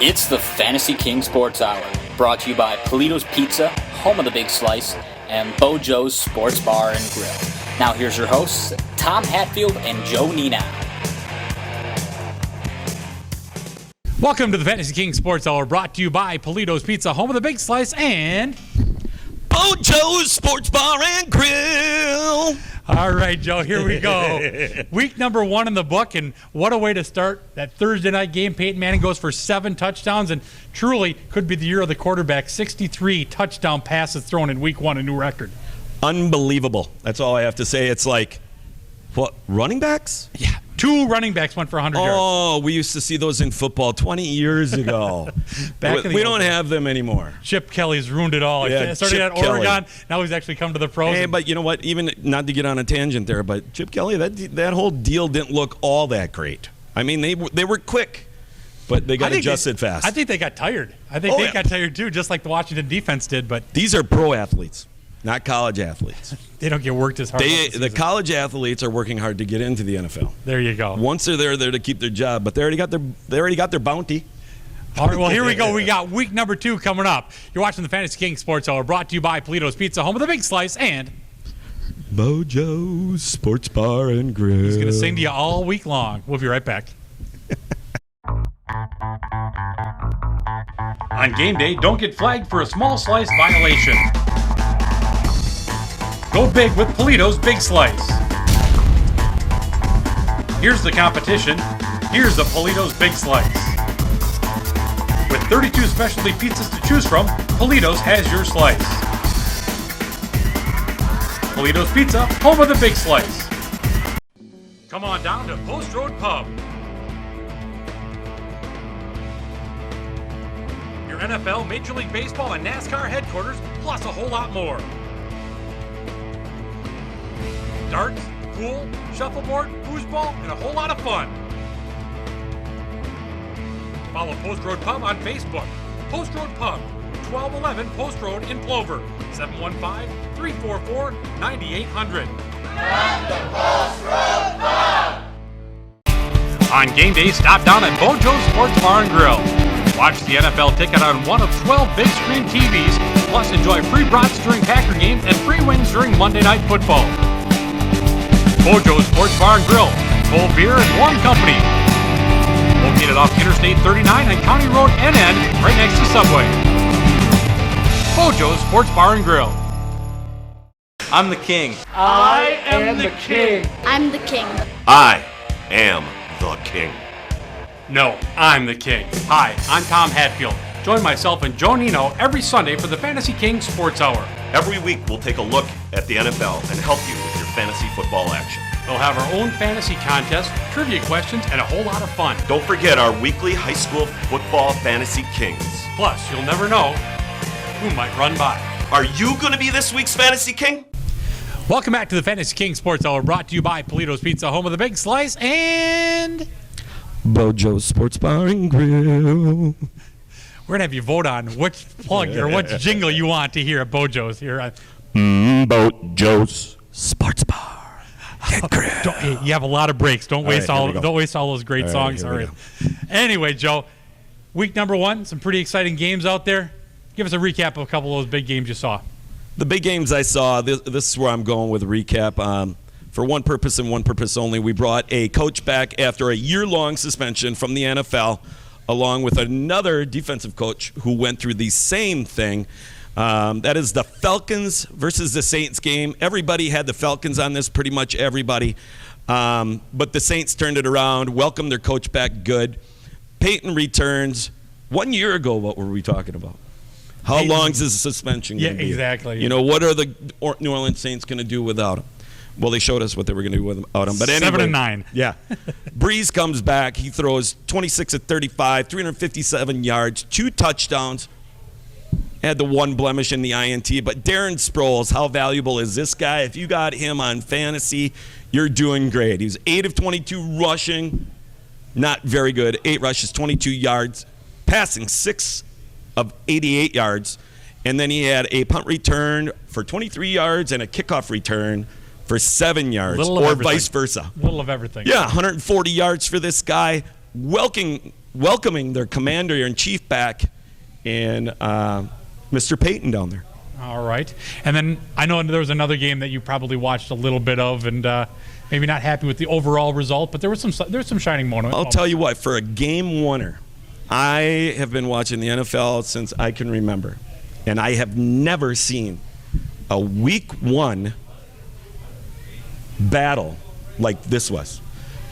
It's the Fantasy King Sports Hour, brought to you by Polito's Pizza, home of the Big Slice, and Bojo's Sports Bar and Grill. Now here's your hosts, Tom Hatfield and Joe Nina. Welcome to the Fantasy King Sports Hour, brought to you by Polito's Pizza, home of the Big Slice, and Bojo's Sports Bar and Grill. All right, Joe, here we go. Week number 1 in the book, and what a way to start that Thursday night game. Peyton Manning goes for 7 touchdowns, and truly could be the year of the quarterback. 63 touchdown passes thrown in week 1, a new record. Unbelievable. That's all I have to say. It's like, what, running backs? Yeah, 2 running backs went for 100 yards. Oh, we used to see those in football 20 years ago. We don't have them anymore. Chip Kelly's ruined it all. Yeah, Started Chip at Oregon, Kelly. now he's actually come to the pros. Hey, but you know what? Even not to get on a tangent there, but Chip Kelly, that whole deal didn't look all that great. I mean, they were quick, but they got adjusted fast. I think they got tired. I think they got tired too, just like the Washington defense did. But these are pro athletes, not college athletes. They don't get worked as hard. The college athletes are working hard to get into the NFL. There you go. Once they're there to keep their job, but they already got their bounty. All right, well, here we go. We got week number 2 coming up. You're watching the Fantasy King Sports Hour, brought to you by Polito's Pizza, home of the Big Slice, and Bojo's Sports Bar and Grill. He's going to sing to you all week long. We'll be right back. On game day, don't get flagged for a small slice violation. Go big with Polito's Big Slice. Here's the competition. Here's the Polito's Big Slice. With 32 specialty pizzas to choose from, Polito's has your slice. Polito's Pizza, home of the Big Slice. Come on down to Post Road Pub. Your NFL, Major League Baseball, and NASCAR headquarters, plus a whole lot more. Darts, pool, shuffleboard, foosball, and a whole lot of fun. Follow Post Road Pub on Facebook. Post Road Pub, 1211 Post Road in Plover, 715-344-9800. On game day, stop down at Bojo's Sports Bar and Grill. Watch the NFL ticket on one of 12 big screen TVs, plus enjoy free brats during Packer games and free wings during Monday Night Football. Bojo's Sports Bar and Grill, cold beer and warm company. Located off Interstate 39 and County Road NN, right next to Subway. Bojo's Sports Bar and Grill. I'm the king. I am the king. I'm the king. I am the king. No, I'm the king. Hi, I'm Tom Hatfield. Join myself and Joe Nino every Sunday for the Fantasy King Sports Hour. Every week we'll take a look at the NFL and help you with your fantasy football action. We'll have our own fantasy contest, trivia questions, and a whole lot of fun. Don't forget our weekly high school football fantasy kings. Plus, you'll never know who might run by. Are you going to be this week's fantasy king? Welcome back to the Fantasy King Sports Hour, brought to you by Polito's Pizza, home of the Big Slice, and Bojo's Sports Bar and Grill. we're going to have you vote on which plug or which jingle you want to hear at Bojo's here. Bojo's Sports Bar and Grill. You have a lot of breaks. Don't waste all those great songs. Here All we right. Anyway, Joe, week number 1, some pretty exciting games out there. Give us a recap of a couple of those big games you saw. The big games I saw, this is where I'm going with a recap. For one purpose and one purpose only, we brought a coach back after a year-long suspension from the NFL, along with another defensive coach who went through the same thing. That is the Falcons versus the Saints game. Everybody had the Falcons on this, pretty much everybody. But the Saints turned it around, welcomed their coach back good. Peyton returns. 1 year ago, what were we talking about? How long is this suspension going to be? Yeah, exactly. You know, what are the New Orleans Saints going to do without him? Well, they showed us what they were going to do without him. But anyway, 7-9. Yeah. Breeze comes back. He throws 26 of 35, 357 yards, 2 touchdowns. Had the one blemish in the INT. But Darren Sproles, how valuable is this guy? If you got him on fantasy, you're doing great. He was 8 of 22 rushing. Not very good. 8 rushes, 22 yards. Passing 6 of 88 yards. And then he had a punt return for 23 yards and a kickoff return for 7 yards, or vice versa. Little of everything. Yeah, 140 yards for this guy. welcoming their commander-in-chief back in Mr. Payton down there. All right. And then I know there was another game that you probably watched a little bit of and maybe not happy with the overall result, but there was some shining moments. I'll tell you what, for a game winner, I have been watching the NFL since I can remember, and I have never seen a week one battle like this was.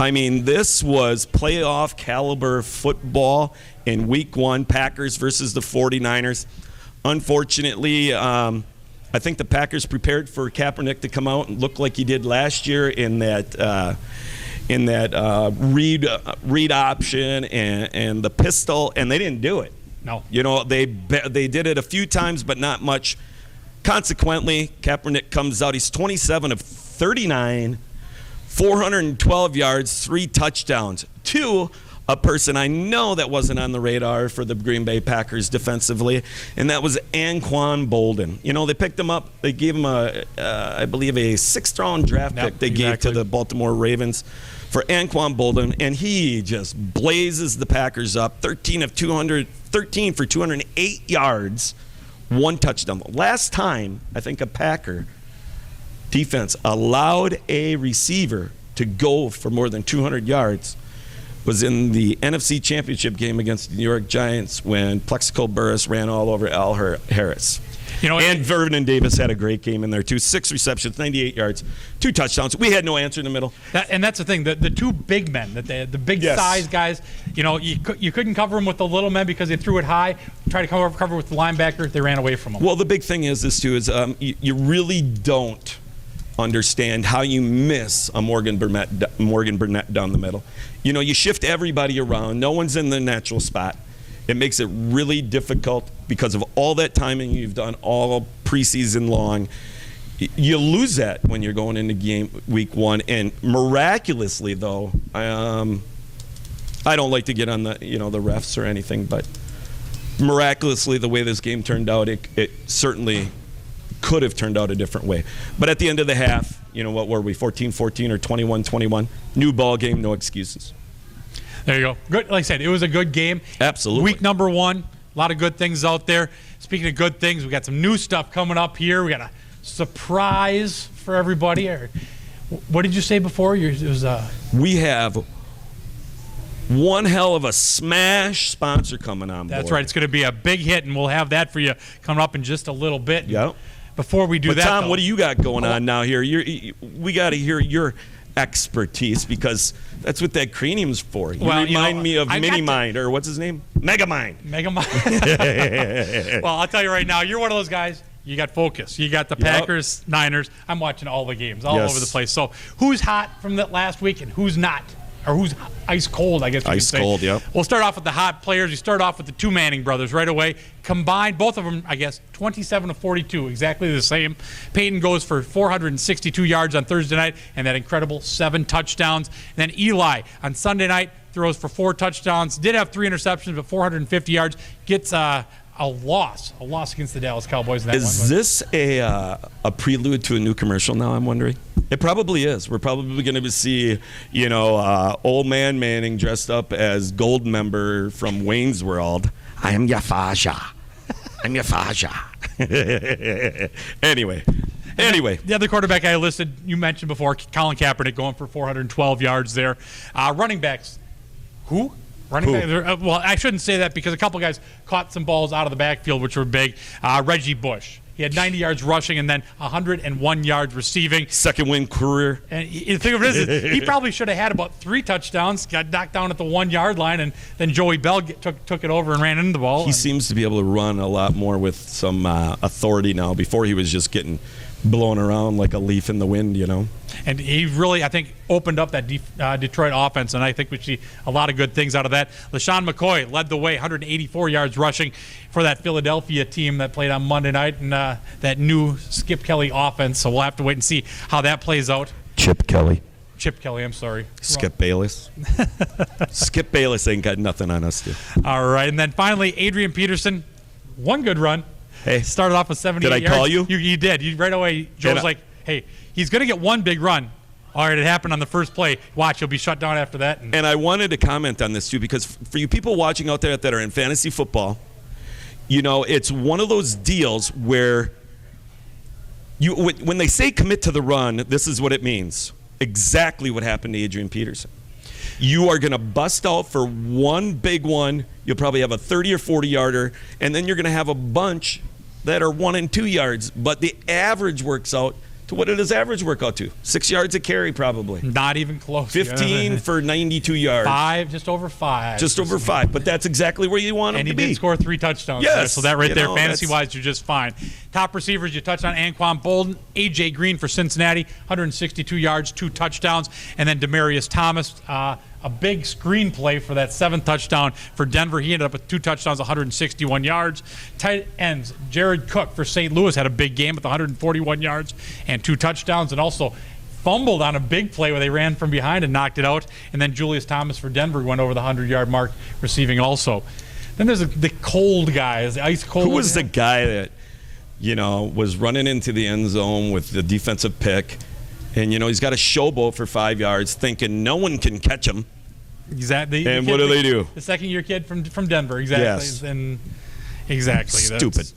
I mean, this was playoff caliber football in week one, Packers versus the 49ers. Unfortunately, I think the Packers prepared for Kaepernick to come out and look like he did last year in that read option and the pistol, and they didn't do it. No. You know, they did it a few times, but not much. Consequently, Kaepernick comes out. He's 27 of 39, 412 yards, 3 touchdowns. To a person I know that wasn't on the radar for the Green Bay Packers defensively, and that was Anquan Boldin. You know, they picked him up. They gave him I believe, a 6th-round draft pick they gave to the Baltimore Ravens for Anquan Boldin, and he just blazes the Packers up. 13 for 208 yards, 1 touchdown. Last time, I think a Packer defense allowed a receiver to go for more than 200 yards was in the NFC Championship game against the New York Giants when Plexico Burress ran all over Al Harris. You know, and Vernon Davis had a great game in there too. 6 receptions, 98 yards, 2 touchdowns. We had no answer in the middle. And that's the thing. The 2 big men, the big size guys, you know, you couldn't cover them with the little men because they threw it high. Try to cover with the linebacker, they ran away from them. Well, the big thing is this too is you really don't understand how you miss a Morgan Burnett down the middle. You know, you shift everybody around. No one's in the natural spot. It makes it really difficult because of all that timing you've done all preseason long. You lose that when you're going into game week one. And miraculously, though, I don't like to get on the refs or anything, but miraculously, the way this game turned out, it certainly could have turned out a different way. But at the end of the half, you know, what were we, 14-14 or 21-21? New ball game, no excuses. There you go. Good. Like I said, it was a good game. Absolutely. Week number 1, a lot of good things out there. Speaking of good things, we got some new stuff coming up here. We got a surprise for everybody. What did you say before? We have one hell of a smash sponsor coming on board. That's right. It's going to be a big hit, and we'll have that for you coming up in just a little bit. Yep. Before we do that, Tom, though, what do you got going on now here? We got to hear your expertise because that's what that cranium's for. You remind me of Mini-Mind, or what's his name? Megamind. Well, I'll tell you right now, you're one of those guys. You got focus. You got the Packers, Niners. I'm watching all the games all over the place. So who's hot from that last week and who's not? Or who's ice cold, I guess you could say. Ice cold, yep. We'll start off with the hot players. We start off with the 2 Manning brothers right away. Combined, both of them, I guess, 27 of 42, exactly the same. Peyton goes for 462 yards on Thursday night and that incredible 7 touchdowns. And then Eli on Sunday night throws for 4 touchdowns. Did have 3 interceptions, but 450 yards. Gets a loss against the Dallas Cowboys. Is this a prelude to a new commercial now, I'm wondering? It probably is. We're probably going to see, old man Manning dressed up as Goldmember from Wayne's World. I am your father. I'm your father. Anyway. The other quarterback I listed, you mentioned before, Colin Kaepernick going for 412 yards there. Running backs. Who? Well, I shouldn't say that because a couple guys caught some balls out of the backfield, which were big. Reggie Bush. He had 90 yards rushing and then 101 yards receiving. Second win career. And the thing of it is, he probably should have had about 3 touchdowns, got knocked down at the 1-yard line, and then Joey Bell took it over and ran into the ball. He seems to be able to run a lot more with some authority now. Before he was just getting blown around like a leaf in the wind, And he really, I think, opened up that Detroit offense, and I think we see a lot of good things out of that. LaShawn McCoy led the way, 184 yards rushing for that Philadelphia team that played on Monday night, and that new Skip Kelly offense. So we'll have to wait and see how that plays out. Chip Kelly, I'm sorry. Skip Bayless. Skip Bayless ain't got nothing on us, dude. All right, and then finally, Adrian Peterson, one good run. Hey, started off with 78 yards. Did I call you? You did. Right away, Joe's like, hey, he's going to get one big run. All right, it happened on the first play. Watch, he'll be shut down after that. And I wanted to comment on this too, because for you people watching out there that are in fantasy football, it's one of those deals where when they say commit to the run, this is what it means. Exactly what happened to Adrian Peterson. You are going to bust out for one big one. You'll probably have a 30 or 40 yarder, and then you're going to have a bunch that are 1 and 2 yards. But the average works out to what does average work out to? 6 yards a carry, probably. Not even close. 15 for 92 yards. 5, just over 5. Just over 5, but that's exactly where you want him to be. And he did score 3 touchdowns. Yes. There, so that right there, fantasy-wise, you're just fine. Top receivers, you touched on Anquan Bolden, A.J. Green for Cincinnati, 162 yards, 2 touchdowns, and then Demaryius Thomas, a big screenplay for that 7th touchdown for Denver. He ended up with 2 touchdowns, 161 yards. Tight ends, Jared Cook for St. Louis had a big game with 141 yards and 2 touchdowns, and also fumbled on a big play where they ran from behind and knocked it out. And then Julius Thomas for Denver went over the 100-yard mark receiving also. Then there's the cold guys, the ice cold. Who was the guy that, was running into the end zone with the defensive pick? And, he's got a showboat for 5 yards thinking no one can catch him. Exactly. And what do they do? The second-year kid from Denver, exactly. Yes. And exactly. Stupid.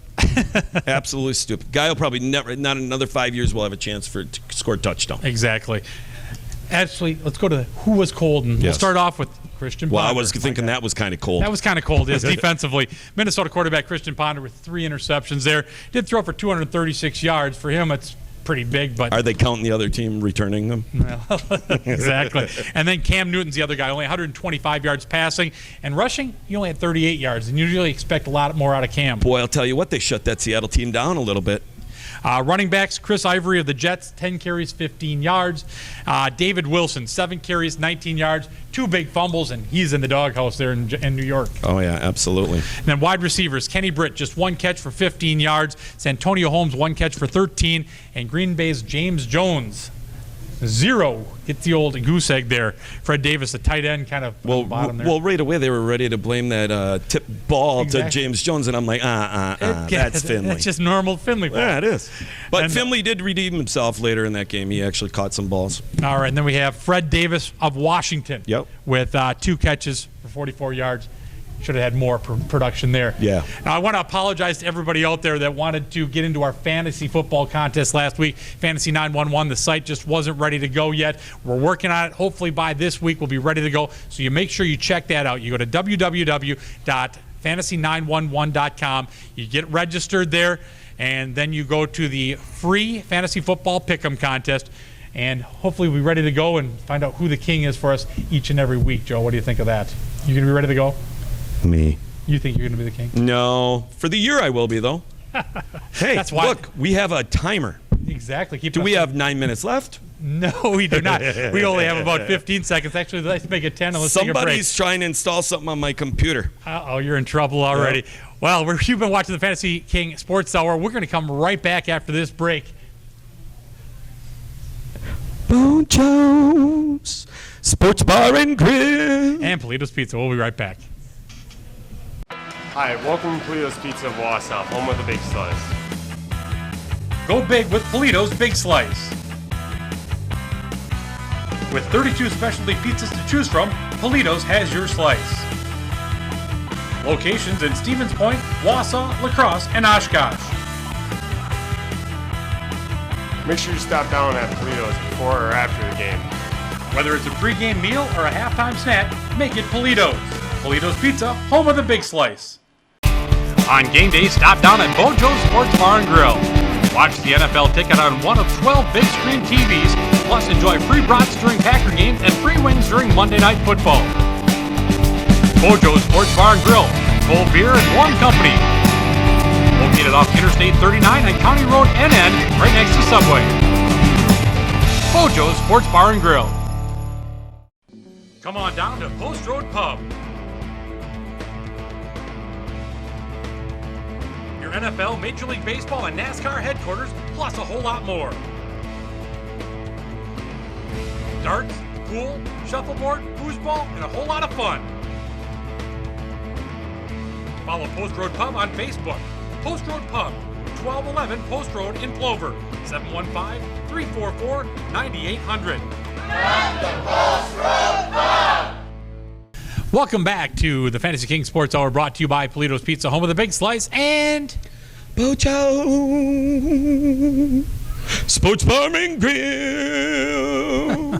Absolutely stupid. Guy will probably never, not another 5 years, will have a chance to score a touchdown. Exactly. Actually, let's go to who was cold. And we'll start off with Christian Ponder. Well, I was thinking that was kind of cold. That was kind of cold, yes, defensively. Minnesota quarterback Christian Ponder with 3 interceptions there. Did throw for 236 yards. For him, it's pretty big, but are they counting the other team returning them? Well, exactly. And then Cam Newton's the other guy, only 125 yards passing, and rushing, he only had 38 yards, and you usually expect a lot more out of Cam. Boy, I'll tell you what, they shut that Seattle team down a little bit. Running backs, Chris Ivory of the Jets, 10 carries, 15 yards. David Wilson, 7 carries, 19 yards, 2 big fumbles, and he's in the doghouse there in New York. Oh, yeah, absolutely. And then wide receivers, Kenny Britt, just 1 catch for 15 yards. Santonio Holmes, 1 catch for 13. And Green Bay's James Jones, 0. Get the old goose egg there. Fred Davis, the tight end, kind of on the bottom there. Well, right away they were ready to blame that tip ball to James Jones, and I'm like, that's Finley. That's just normal Finley ball. Yeah, it is. But Finley did redeem himself later in that game. He actually caught some balls. All right, and then we have Fred Davis of Washington with 2 catches for 44 yards. Should have had more production there. Yeah. Now, I want to apologize to everybody out there that wanted to get into our fantasy football contest last week. Fantasy 911, the site just wasn't ready to go yet. We're working on it. Hopefully by this week we'll be ready to go. So you make sure you check that out. You go to www.fantasy911.com. You get registered there, and then you go to the free fantasy football pick'em contest. And hopefully we'll be ready to go and find out who the king is for us each and every week. Joe, what do you think of that? You going to be ready to go? Me. You think you're going to be the king? No. For the year I will be, though. Hey, that's why. Look, we have a timer. Exactly. Do we have 9 minutes left? No, we do not. We only have about 15 seconds. Actually, let's make it 10 and let's take a break. Somebody's trying to install something on my computer. Uh-oh, you're in trouble already. Yep. Well, you've been watching the Fantasy King Sports Hour. We're going to come right back after this break. Bo Jones Sports Bar and Grill. And Polito's Pizza. We'll be right back. Hi, welcome to Polito's Pizza of Wausau, home of the Big Slice. Go big with Polito's Big Slice. With 32 specialty pizzas to choose from, Polito's has your slice. Locations in Stevens Point, Wausau, La Crosse, and Oshkosh. Make sure you stop down at Polito's before or after the game. Whether it's a pregame meal or a halftime snack, make it Polito's. Polito's Pizza, home of the Big Slice. On game day, stop down at Bojo's Sports Bar and Grill. Watch the NFL ticket on one of 12 big screen TVs, plus enjoy free brats during Packer games and free wings during Monday Night Football. Bojo's Sports Bar and Grill, cold beer and warm company. Located off Interstate 39 and County Road NN, right next to Subway. Bojo's Sports Bar and Grill. Come on down to Post Road Pub. Your NFL, Major League Baseball, and NASCAR headquarters, plus a whole lot more. Darts, pool, shuffleboard, foosball, and a whole lot of fun. Follow Post Road Pub on Facebook. Post Road Pub, 1211 Post Road in Plover, 715-344-9800. Welcome back to the Fantasy King Sports Hour, brought to you by Polito's Pizza, home of the Big Slice, and Bojo Sports Bar and Grill.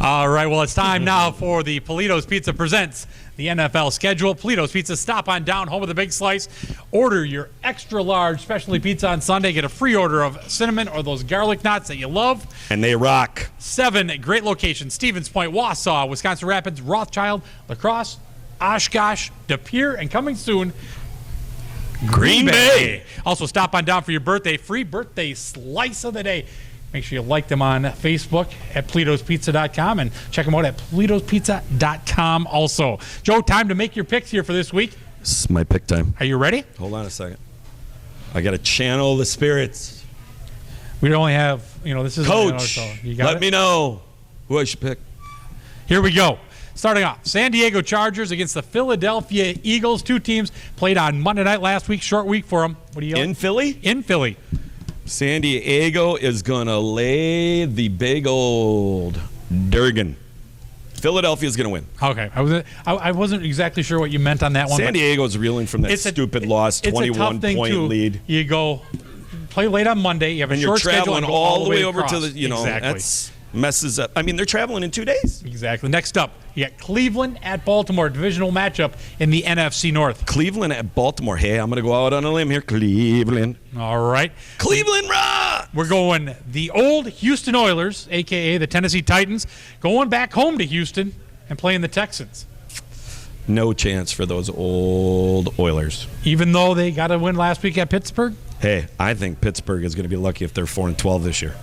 all right, well, it's time now for the Polito's Pizza presents the NFL schedule. Polito's Pizza, stop on down, home of the Big Slice. Order your extra large specialty pizza on Sunday. Get a free order of cinnamon or those garlic knots that you love. And they rock. 7 great locations: Stevens Point, Wausau, Wisconsin Rapids, Rothschild, La Crosse, Oshkosh, De Pere, and coming soon, Green Bay. Also, stop on down for your birthday. Free birthday slice of the day. Make sure you like them on Facebook at Polito'sPizza.com and check them out at Polito'sPizza.com also. Joe, time to make your picks here for this week. This is my pick time. Are you ready? Hold on a second. I got to channel the spirits. We only have, this is Coach, so you got let it? me know who I should pick. Here we go. Starting off, San Diego Chargers against the Philadelphia Eagles. 2 teams played on Monday night last week. Short week for them. What do you In Philly? In Philly. San Diego is going to lay the big old Durgan. Philadelphia is going to win. Okay. I wasn't exactly sure what you meant on that one. San Diego's reeling from that stupid loss, 21-point lead. You go play late on Monday. You have a And short you're schedule. traveling And go all the way across. over to the, Exactly. that's messes up. I mean, they're traveling in 2 days. Exactly. Next up, you got Cleveland at Baltimore, divisional matchup in the NFC North. Cleveland at Baltimore. Hey, I'm going to go out on a limb here. Cleveland. All right. Cleveland rock! We're going the old Houston Oilers, a.k.a. the Tennessee Titans, going back home to Houston and playing the Texans. No chance for those old Oilers. Even though they got a win last week at Pittsburgh? Hey, I think Pittsburgh is going to be lucky if they're 4-12 this year.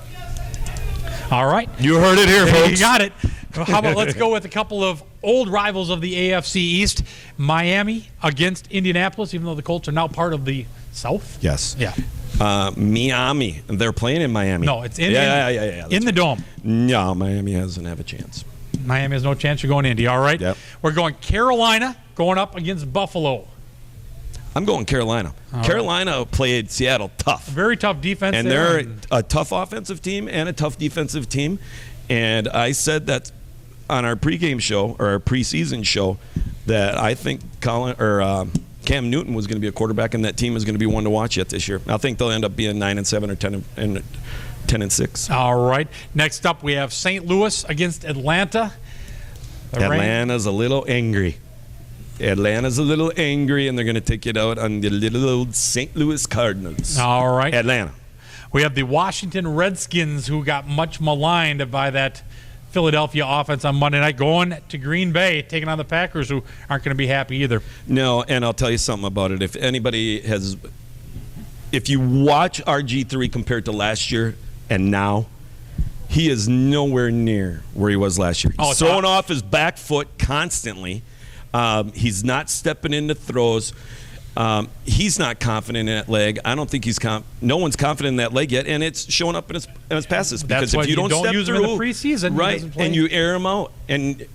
All right. You heard it here, folks. You got it. How about let's go with a couple of old rivals of the AFC East. Miami against Indianapolis, even though the Colts are now part of the South. Yes. Yeah. Miami. They're playing in Miami. No, it's in That's the Dome. No, Miami doesn't have a chance. Miami has no chance. You're going Indy. All right. Yep. We're going Carolina going up against Buffalo. I'm going Carolina. Carolina played Seattle tough. Very tough defense. And there. they're a tough offensive team and a tough defensive team. And I said that on our pregame show or our preseason show that I think Cam Newton was going to be a quarterback, and that team is going to be one to watch yet this year. I think they'll end up being 9-7 or 10-6. All right. Next up, we have St. Louis against Atlanta. Atlanta's a little angry. Atlanta's a little angry, and they're going to take it out on the little old St. Louis Cardinals. All right. Atlanta. We have the Washington Redskins, who got much maligned by that Philadelphia offense on Monday night, going to Green Bay, taking on the Packers, who aren't going to be happy either. No, and I'll tell you something about it. If you watch RG3 compared to last year and now, he is nowhere near where he was last year. He's throwing off his back foot constantly. He's not stepping into throws. He's not confident in that leg. I don't think no one's confident in that leg yet, and it's showing up in his passes. Because That's if you why don't step use him through, in the preseason, right, he doesn't play. and you air him out, and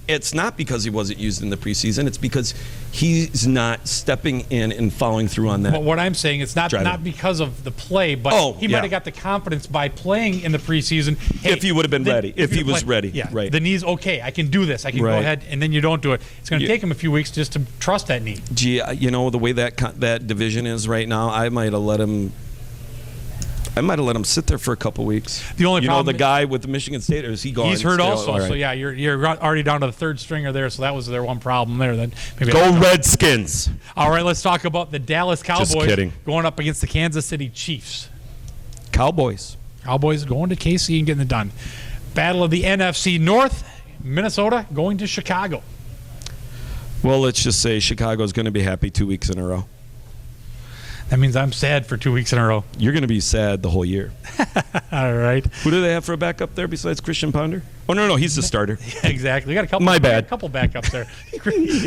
it's not because he wasn't used in the preseason. It's because he's not stepping in and following through on that. But what I'm saying, it's not because of the play, but he might have got the confidence by playing in the preseason. Hey, if he would have been ready. If he was ready. Yeah, right. The knee's okay. I can do this. I can go ahead, and then you don't do it. It's going to take him a few weeks just to trust that knee. Gee, the way that division is right now, I might have let him sit there for a couple weeks. The only problem, the guy with the Michigan State, is he gone? He's hurt also. Right. So yeah, you're already down to the third stringer there. So that was their one problem there. Then go Redskins. All right, let's talk about the Dallas Cowboys Just kidding. Going up against the Kansas City Chiefs. Cowboys going to KC and getting it done. Battle of the NFC North. Minnesota going to Chicago. Well, let's just say Chicago's going to be happy 2 weeks in a row. That means I'm sad for 2 weeks in a row. You're going to be sad the whole year. All right. Who do they have for a backup there besides Christian Ponder? Oh, no, he's the starter. Yeah, exactly. We got a couple. My bad. A couple backups there.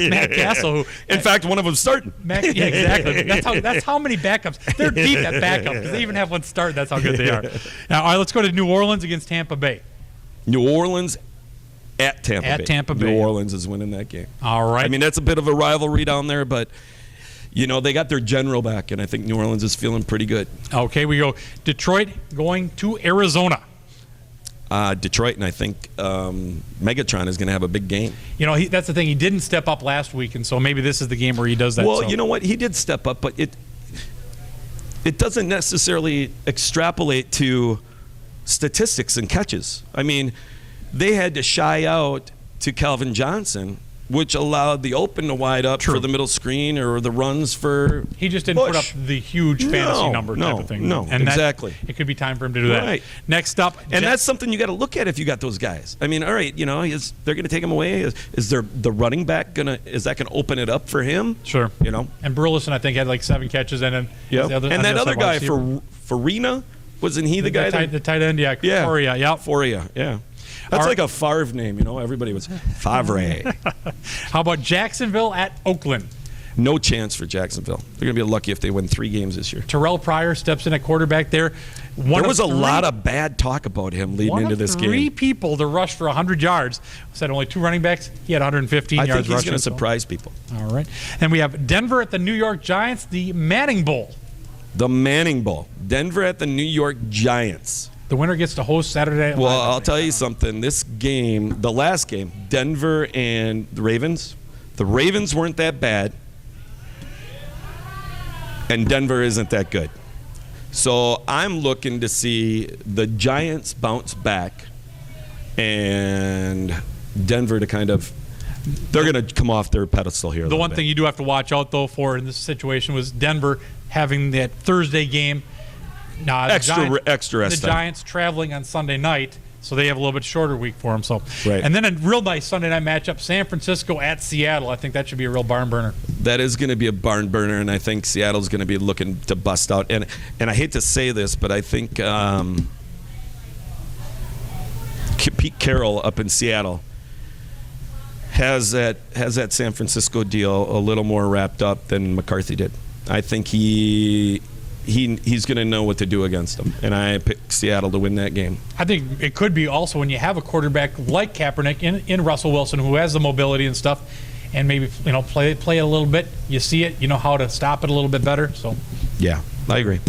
Matt Castle, who, in fact, one of them's starting. Yeah, exactly. That's how many backups. They're deep at backup because they even have one start. That's how good they are. Now, all right, let's go to New Orleans against Tampa Bay. New Orleans at Tampa Bay. At Tampa Bay. New Orleans is winning that game. All right. I mean, that's a bit of a rivalry down there, but they got their general back, and I think New Orleans is feeling pretty good. Okay, we go Detroit going to Arizona. Detroit, and I think Megatron is going to have a big game. That's the thing. He didn't step up last week, and so maybe this is the game where he does that. Well, you know what? He did step up, but it doesn't necessarily extrapolate to statistics and catches. I mean, they had to shy out to Calvin Johnson, which allowed the open to wide up for the middle screen or the runs for He just didn't put up the huge fantasy number type of thing. No, and exactly. It could be time for him to do that. Right. Next up. And that's something you got to look at if you got those guys. I mean, all right, they're going to take him away. Is there the running back is that going to open it up for him? Sure. And Burleson, I think, had like 7 catches. And then and that other guy for Farina, wasn't he the guy? The tight end, yeah. Foria, yeah. Foria, yeah. That's like a Favre name, Everybody was Favre. How about Jacksonville at Oakland? No chance for Jacksonville. They're going to be lucky if they win 3 games this year. Terrell Pryor steps in at quarterback there. There was a lot of bad talk about him leading into this game. 3 people to rush for 100 yards. Said only 2 running backs. He had 115 yards rushing. I think he's going to surprise people. All right. And we have Denver at the New York Giants, the Manning Bowl. The Manning Bowl. Denver at the New York Giants. The winner gets to host Saturday Night Live. Well, I'll tell you something. This game, the last game, Denver and the Ravens weren't that bad, and Denver isn't that good. So I'm looking to see the Giants bounce back and Denver to they're going to come off their pedestal here. The one thing you do have to watch out, though, for in this situation was Denver having that Thursday game. Extra rest The Giants traveling on Sunday night, so they have a little bit shorter week for them. So, right. And then a real nice Sunday night matchup, San Francisco at Seattle. I think that should be a real barn burner. That is going to be a barn burner, and I think Seattle's going to be looking to bust out. And I hate to say this, but I think Pete Carroll up in Seattle has that San Francisco deal a little more wrapped up than McCarthy did. I think he's going to know what to do against them, and I pick Seattle to win that game. I think it could be also when you have a quarterback like Kaepernick in Russell Wilson, who has the mobility and stuff, and maybe play it a little bit. You see it, you know how to stop it a little bit better. So, yeah, I agree.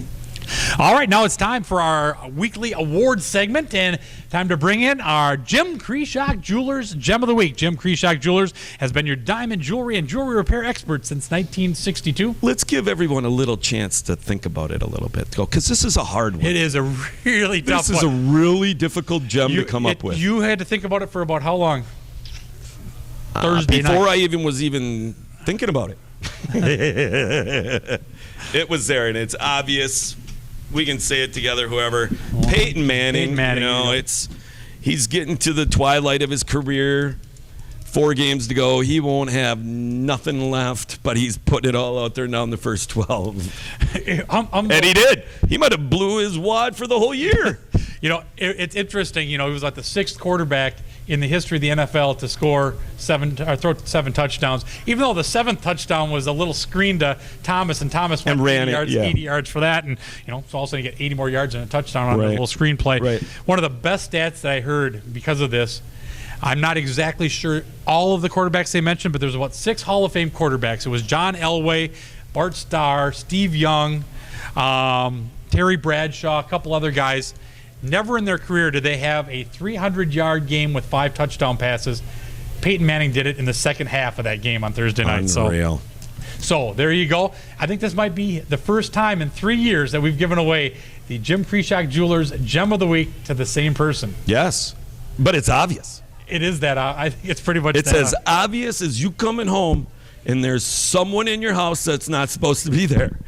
All right, now it's time for our weekly awards segment, and time to bring in our Jim Kreshock Jewelers Gem of the Week. Jim Kreshock Jewelers has been your diamond jewelry and jewelry repair expert since 1962. Let's give everyone a little chance to think about it a little bit, because this is a hard one. It is a really tough one. This is a really difficult gem to come up with. You had to think about it for about how long? Thursday before night. I was even thinking about it. It was there, and it's obvious. We can say it together, whoever. Peyton Manning, he's getting to the twilight of his career. 4 games to go. He won't have nothing left, but he's putting it all out there now in the first 12. And he did. He might have blew his wad for the whole year. It's interesting. He was like the 6th quarterback in the history of the NFL to score 7 touchdowns. Even though the 7th touchdown was a little screen to Thomas, and Thomas went 80 yards for that, and so all of a sudden you get 80 more yards and a touchdown on a little screen play. Right. One of the best stats that I heard because of this. I'm not exactly sure all of the quarterbacks they mentioned, but there's about 6 Hall of Fame quarterbacks. It was John Elway, Bart Starr, Steve Young, Terry Bradshaw, a couple other guys. Never in their career did they have a 300-yard game with 5 touchdown passes. Peyton Manning did it in the second half of that game on Thursday night. Unreal. So there you go. I think this might be the first time in 3 years that we've given away the Jim Kreshock Jewelers Gem of the Week to the same person. Yes, but it's obvious. It is that. I think it's pretty much It's as obvious as you coming home and there's someone in your house that's not supposed to be there.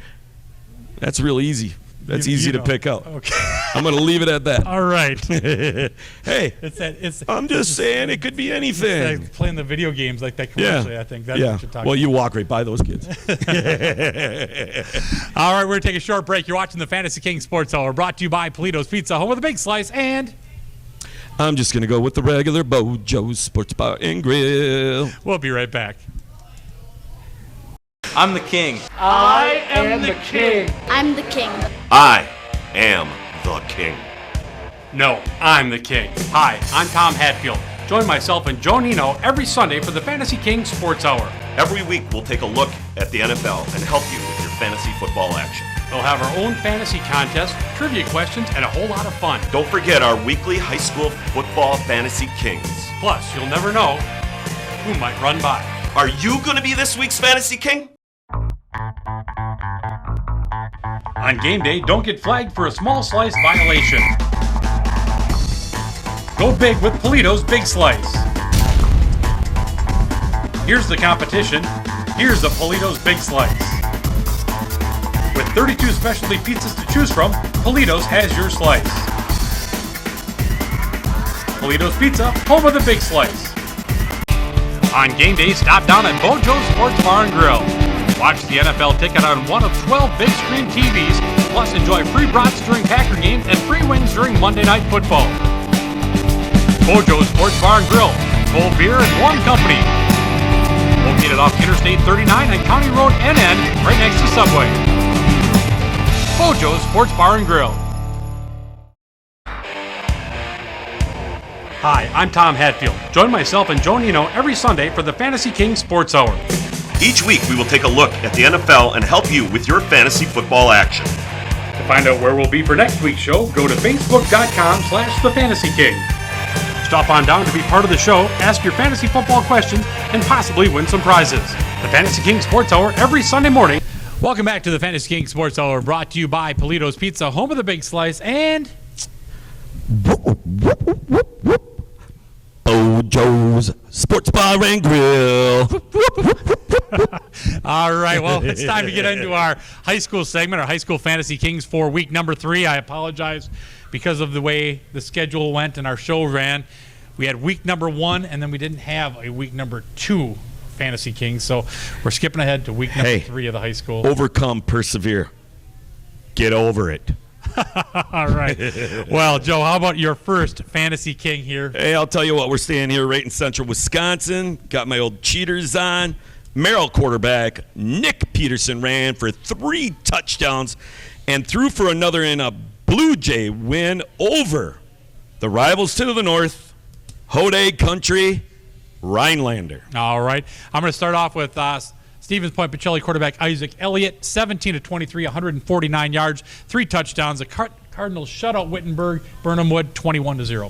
That's real easy. That's easy to pick out. Okay. I'm going to leave it at that. All right. Hey, I'm just saying it could be anything. It's like playing the video games like that commercially, I think. That's what you're talking about. Well, you walk right by those kids. All right, we're going to take a short break. You're watching the Fantasy King Sports Hour, brought to you by Polito's Pizza, home of the big slice, and... I'm just going to go with the regular Bojo's Sports Bar and Grill. We'll be right back. I'm the king. I am the king. I'm the king. I am the king. No, I'm the king. Hi, I'm Tom Hatfield. Join myself and Joe Nino every Sunday for the Fantasy King Sports Hour. Every week we'll take a look at the NFL and help you with your fantasy football action. We'll have our own fantasy contest, trivia questions, and a whole lot of fun. Don't forget our weekly high school football fantasy kings. Plus, you'll never know who might run by. Are you going to be this week's fantasy king? On game day, don't get flagged for a small slice violation. Go big with Polito's Big Slice. Here's the competition. Here's the Polito's Big Slice. With 32 specialty pizzas to choose from, Polito's has your slice. Polito's Pizza, home of the Big Slice. On game day, stop down at Bojo's Sports Bar and Grill. Watch the NFL ticket on one of 12 big screen TVs, plus enjoy free brats during Packer games and free wings during Monday Night Football. Bojo's Sports Bar and Grill, cold beer and warm company. Located off Interstate 39 and County Road NN, right next to Subway. Bojo's Sports Bar and Grill. Hi, I'm Tom Hatfield. Join myself and Joe Nino every Sunday for the Fantasy King Sports Hour. Each week, we will take a look at the NFL and help you with your fantasy football action. To find out where we'll be for next week's show, go to facebook.com/thefantasyking. Stop on down to be part of the show, ask your fantasy football questions, and possibly win some prizes. The Fantasy King Sports Hour every Sunday morning. Welcome back to the Fantasy King Sports Hour, brought to you by Polito's Pizza, home of the Big Slice, and Bojo's Sports Bar and Grill. all right, well, it's time to get into our high school segment, our High School Fantasy Kings for week number 3. I apologize because of the way the schedule went and our show ran. We had week number 1, and then we didn't have a week number 2 Fantasy Kings, so we're skipping ahead to week number 3 of the high school. Overcome, persevere. Get over it. All right. Well, Joe, how about your first Fantasy King here? Hey, I'll tell you what, we're staying here right in central Wisconsin. Got my old cheaters on. Merrill quarterback Nick Peterson ran for 3 touchdowns and threw for another in a Blue Jay win over the rivals to the north, Hodag Country, Rhinelander. All right. I'm going to start off with Stevens Point Pacelli quarterback Isaac Elliott, 17 of 23, 149 yards, 3 touchdowns. The Cardinals shut out Wittenberg, Burnham Wood, 21-0.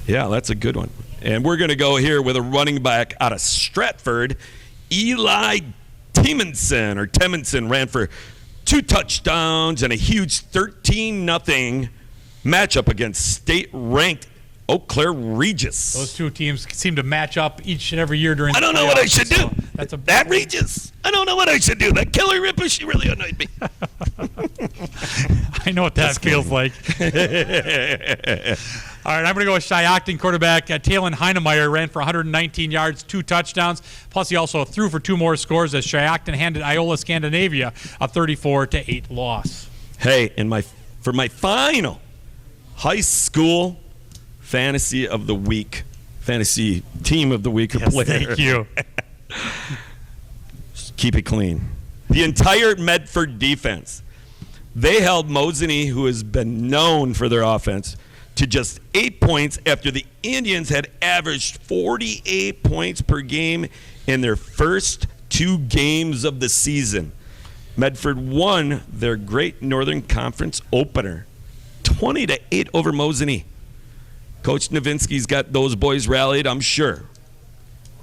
Yeah, that's a good one. And we're going to go here with a running back out of Stratford, Eli Temenson ran for 2 touchdowns and a huge 13-0 matchup against state-ranked Eau Claire Regis. Those 2 teams seem to match up each and every year during the playoffs. I don't know what I should do. That's that Regis. I don't know what I should do. That Kelly Ripa, she really annoyed me. I know what that feels like. All right, I'm going to go with Shiocton quarterback Talon Heinemeyer ran for 119 yards, 2 touchdowns. Plus, he also threw for 2 more scores as Shiocton handed Iola Scandinavia a 34-8 loss. Hey, for my final high school fantasy of the week, fantasy team of the week, yes, player. Thank you. Keep it clean. The entire Medford defense. They held Mosinee, who has been known for their offense, to just 8 points after the Indians had averaged 48 points per game in their first 2 games of the season. Medford won their Great Northern Conference opener, 20-8 over Mosinee. Coach Novinsky's got those boys rallied, I'm sure.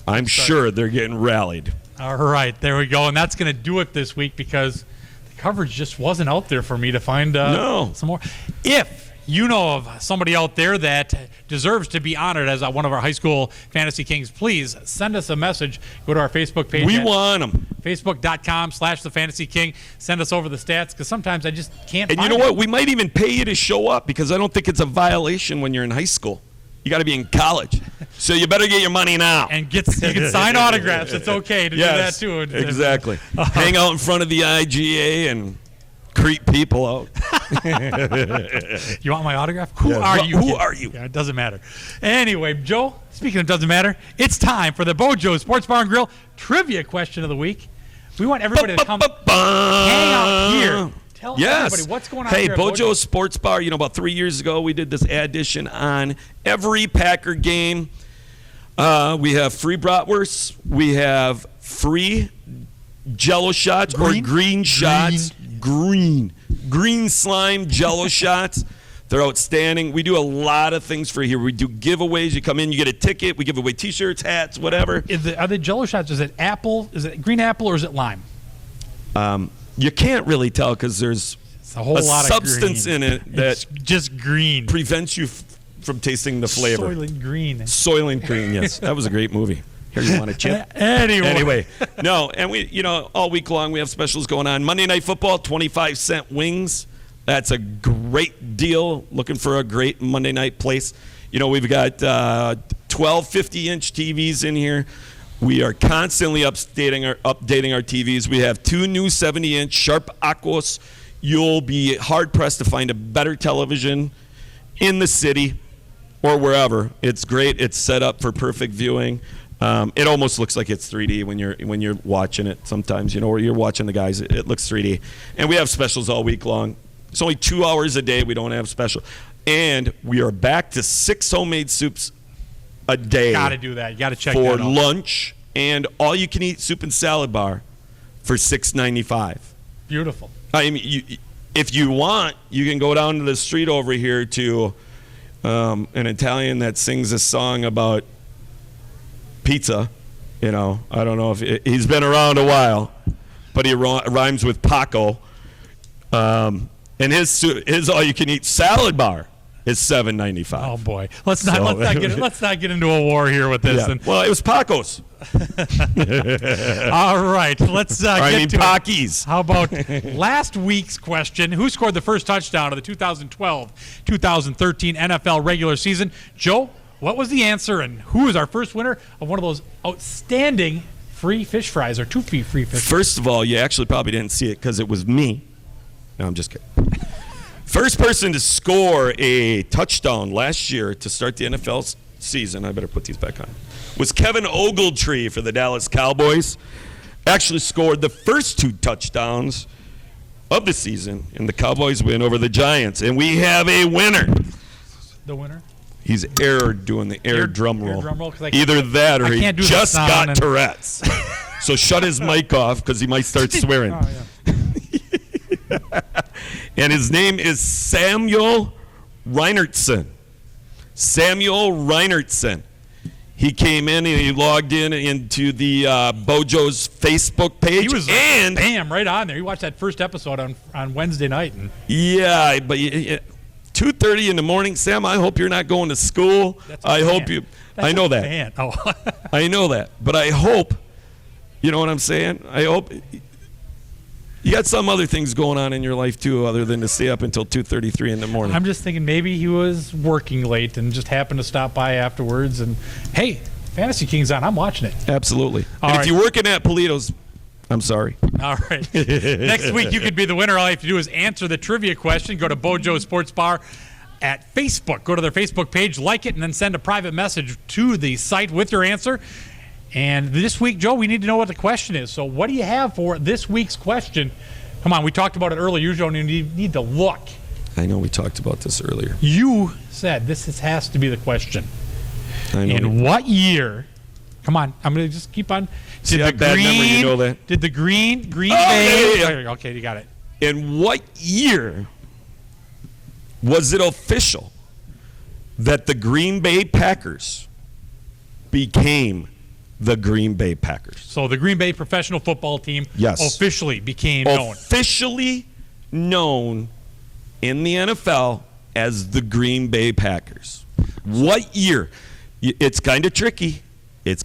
I'm sure they're getting rallied. All right, there we go. And that's going to do it this week because the coverage just wasn't out there for me to find some more. If you know of somebody out there that deserves to be honored as one of our high school fantasy kings, please send us a message. Go to our Facebook page. We want them. Facebook.com/thefantasyking. Send us over the stats because sometimes I just can't And find you know them. what? We might even pay you to show up because I don't think it's a violation when you're in high school. You got to be in college. So you better get your money now. And you can sign autographs. It's okay to do that too. Exactly. Hang out in front of the IGA and creep people out. You want my autograph? Who are you? Who are you? Yeah, it doesn't matter. Anyway, Joe, speaking of doesn't matter, it's time for the Bojo Sports Bar and Grill trivia question of the week. We want everybody to come hang out here. Tell everybody what's going on here. Hey, Bojo Sports Bar, about 3 years ago, we did this addition on every Packer game. We have free bratwursts. We have free Jello shots or green shots. Green slime Jello shots. They're outstanding. We do a lot of things for here. We do giveaways. You come in, you get a ticket. We give away T-shirts, hats, whatever. Are they Jell-O shots? Is it apple? Is it green apple or is it lime? You can't really tell because there's It's a whole lot substance of green. in it that It's just green. prevents you from tasting the flavor. Soylent Green. Soylent Green, yes. That was a great movie. Here, you want a chip? Anyway. No, and we, all week long we have specials going on. Monday Night Football, 25-cent wings. That's a great deal. Looking for a great Monday night place. We've got 12 50-inch TVs in here. We are constantly updating our TVs. We have 2 new 70-inch Sharp Aquos. You'll be hard-pressed to find a better television in the city or wherever. It's great. It's set up for perfect viewing. It almost looks like it's 3D when you're watching it sometimes, or you're watching the guys. It looks 3D. And we have specials all week long. It's only 2 hours a day. We don't have special. And we are back to 6 homemade soups a day. Got to do that. You got to check that for out. lunch and all-you-can-eat soup and salad bar for $6.95. Beautiful. I mean, if you want, you can go down to the street over here to an Italian that sings a song about pizza. I don't know if he's been around a while, but he rhymes with Paco. And his all-you-can-eat salad bar is $7.95. Oh boy, let's not get into a war here with this. Yeah. Well, it was Paco's. All right, let's get to Pockies. How about last week's question? Who scored the first touchdown of the 2012-2013 NFL regular season? Joe, what was the answer, and who is our first winner of one of those outstanding free fish fries, or 2 free fish fries? First of all, you actually probably didn't see it because it was me. No, I'm just kidding. First person to score a touchdown last year to start the NFL season, I better put these back on, was Kevin Ogletree for the Dallas Cowboys. Actually scored the first 2 touchdowns of the season, and the Cowboys win over the Giants. And we have a winner. The winner? He's doing the drum roll. Drum roll, 'cause Either that or he just got Tourette's. So shut his mic off because he might start swearing. Oh, yeah. And his name is Samuel Reinertsen. Samuel Reinertsen. He came in and he logged into the Bojo's Facebook page. He was right on there. He watched that first episode on Wednesday night. Yeah, but 2:30 in the morning, Sam, I hope you're not going to school. I hope you. I know that. Oh. I know that. But I hope, you know what I'm saying? I hope. You got some other things going on in your life, too, other than to stay up until 2:33 in the morning. I'm just thinking maybe he was working late and just happened to stop by afterwards. And, hey, Fantasy King's on. I'm watching it. Absolutely. All and right. if you're working at Polito's, I'm sorry. All right. Next week, you could be the winner. All you have to do is answer the trivia question. Go to Bojo Sports Bar at Facebook. Go to their Facebook page, like it, and then send a private message to the site with your answer. And this week, Joe, we need to know what the question is. So what do you have for this week's question? Come on, we talked about it earlier. You don't need to look. I know we talked about this earlier. You said this has to be the question. I know. In what year? Come on, I'm going to just keep on. See, I have bad memory, you know that. Did the Green Bay? Yeah. Okay, you got it. In what year was it official that the Green Bay Packers became the Green Bay Packers? So the Green Bay professional football team Yes. officially became known. Officially known in the NFL as the Green Bay Packers. What year? It's kind of tricky. It's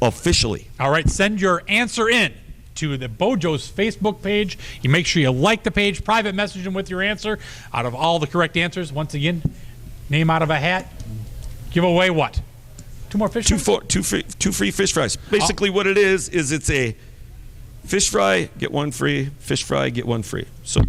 officially. All right, send your answer in to the Bojo's Facebook page. You make sure you like the page, private message them with your answer. Out of all the correct answers, once again, name out of a hat. Give away what? 2 more fish fries? Two free fish fries. Basically what it is it's a fish fry, get 1 free, fish fry, get 1 free. So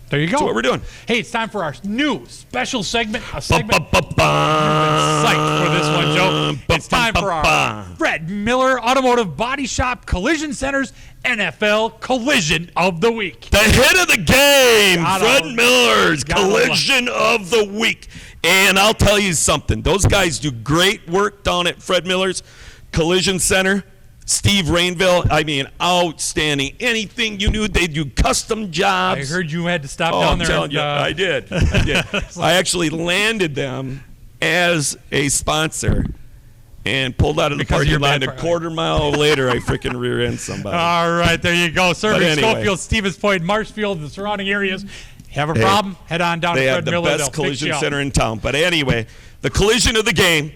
there you go. that's what we're doing. Hey, it's time for our new special segment. A segment you've been psyched for this one, Joe. It's time for our Fred Miller Automotive Body Shop Collision Center's NFL Collision of the Week. The hit of the game, Fred Miller's Gotta Collision of the Week. And I'll tell you something. Those guys do great work down at Fred Miller's Collision Center. Steve Rainville, I mean, outstanding. Anything you knew, they do custom jobs. I heard you had to stop down I'm there. telling you, I did. I actually landed them as a sponsor and pulled out of the Because parking you're lot. bad A quarter mile later, I freaking rear-end somebody. All right, there you go. Serving anyway. Schofield, Stevens Point, Marshfield, and the surrounding areas. Have a problem? Head on down They to have Fred the Miller. best collision center in town. But anyway, the collision of the game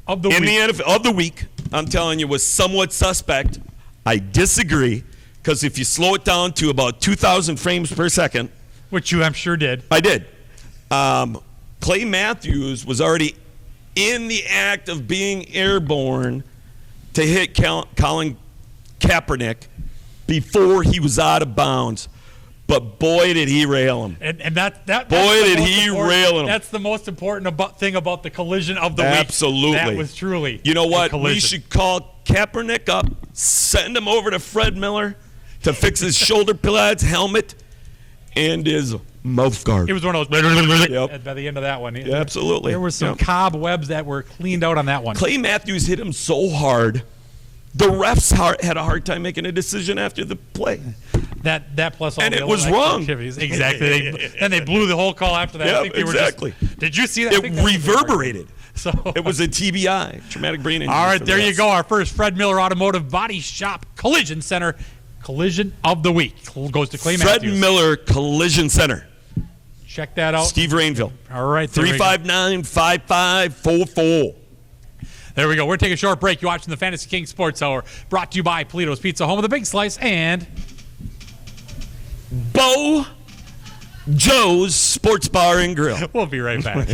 Of the in week. the NFL, of the week, I'm telling you, was somewhat suspect. I disagree, because if you slow it down to about 2,000 frames per second, Which you, I'm sure, did. I did. Clay Matthews was already in the act of being airborne to hit Colin Kaepernick before he was out of bounds. But boy, did he rail him. And that boy, did he rail him. That's the most important thing about the collision of the week. Absolutely. That was truly You know a what? We collision. should call Kaepernick up, send him over to Fred Miller to fix his shoulder pads, helmet, and his mouth guard. It was one of those Yep. by the end of that one. Yeah, absolutely. There were some Yep. cobwebs that were cleaned out on that one. Clay Matthews hit him so hard, the refs had a hard time making a decision after the play. That plus all And the it other was extra wrong. activities. Exactly. Then they blew the whole call after that. I Yep, think they exactly. were just. Did you see that? I It think that was the reverberated. So It was a TBI, traumatic brain injury. all right, for there the you refs. go. Our first Fred Miller Automotive Body Shop Collision Center collision of the week goes to Clay Fred Matthews. Miller Collision Center. Check that out. Steve Rainville. All right, there we go. 359-5544. There we go. We're taking a short break. You're watching the Fantasy King Sports Hour, brought to you by Polito's Pizza, home of the Big Slice, and Bo Joe's Sports Bar and Grill. we'll be right back.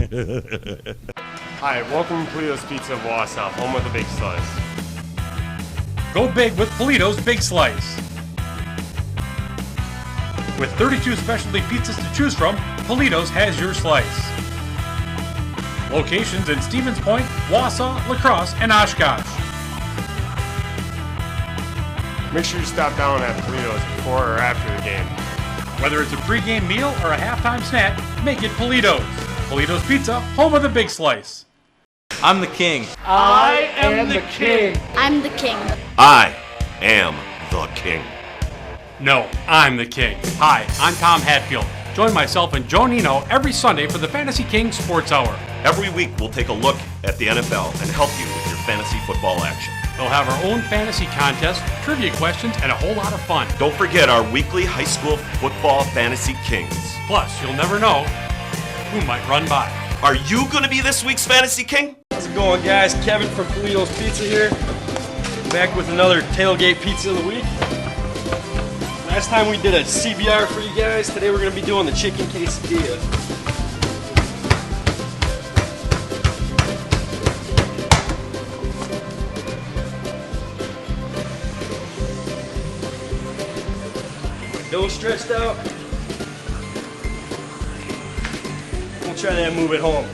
Hi, welcome to Polito's Pizza of Wausau, home of the Big Slice. Go big with Polito's Big Slice. With 32 specialty pizzas to choose from, Polito's has your slice. Locations in Stevens Point, Wausau, La Crosse, and Oshkosh. Make sure you stop down at Polito's before or after the game. Whether it's a pregame meal or a halftime snack, make it Polito's. Polito's Pizza, home of the Big Slice. I'm the king. I am the king. I'm the king. I am the king. No, I'm the king. Hi, I'm Tom Hatfield. Join myself and Joe Nino every Sunday for the Fantasy King Sports Hour. Every week, we'll take a look at the NFL and help you with your fantasy football action. We'll have our own fantasy contest, trivia questions, and a whole lot of fun. Don't forget our weekly high school football fantasy kings. Plus, you'll never know who might run by. Are you going to be this week's fantasy king? How's it going, guys? Kevin from Polito's Pizza here. Back with another tailgate pizza of the week. Last time we did a CBR for you guys. Today we're going to be doing the chicken quesadilla. Dough stretched out. We'll try that move at home.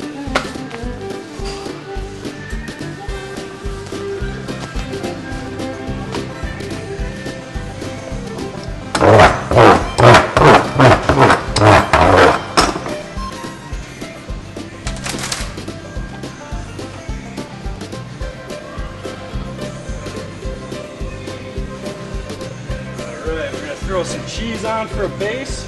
Alright, we're gonna throw some cheese on for a base.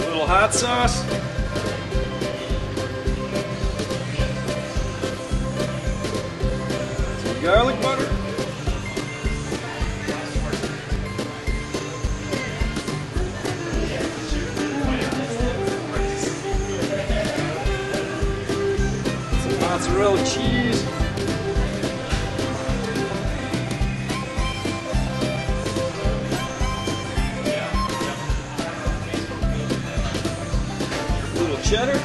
A little hot sauce. Some garlic butter. Some mozzarella cheese. A little cheddar.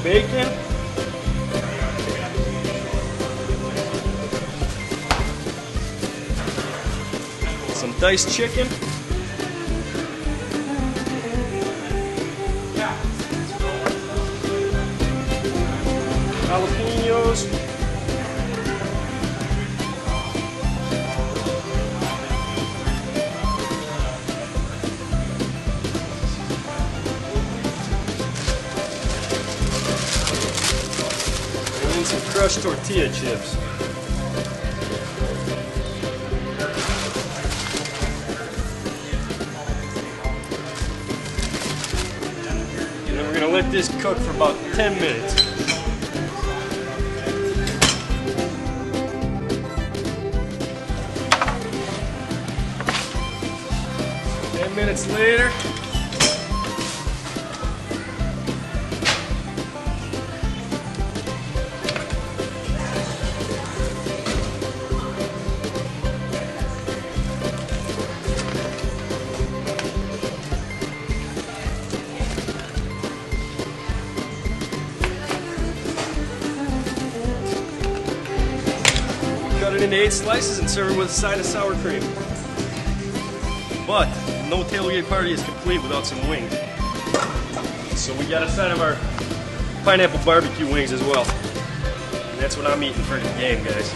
Bacon. Some diced chicken. crushed tortilla chips. And then we're gonna let this cook for about 10 minutes. Minutes later, cut it into 8 slices and serve it with a side of sour cream. But no tailgate party is complete without some wings. So we got a side of our pineapple barbecue wings as well. And that's what I'm eating for the game, guys.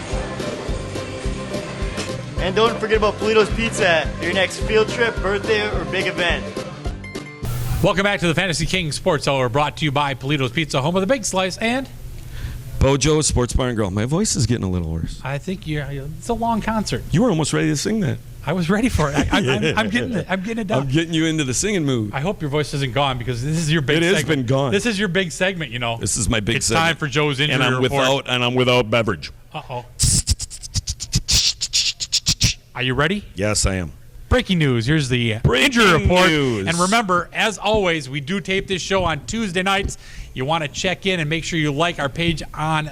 And don't forget about Polito's Pizza at your next field trip, birthday, or big event. Welcome back to the Fantasy King Sports Hour, brought to you by Polito's Pizza, home of the Big Slice, and Bojo Sports Bar and Grill. My voice is getting a little worse. I think it's a long concert. You were almost ready to sing that. I was ready for it. I'm getting it. I'm getting it done. I'm getting you into the singing mood. I hope your voice isn't gone because this is your big segment. It has been gone. This is your big segment, you know. This is my big segment. It's time for Joe's injury report. I'm without beverage. Uh-oh. Are you ready? Yes, I am. Breaking news. Here's the injury report. And remember, as always, we do tape this show on Tuesday nights. You want to check in and make sure you like our page on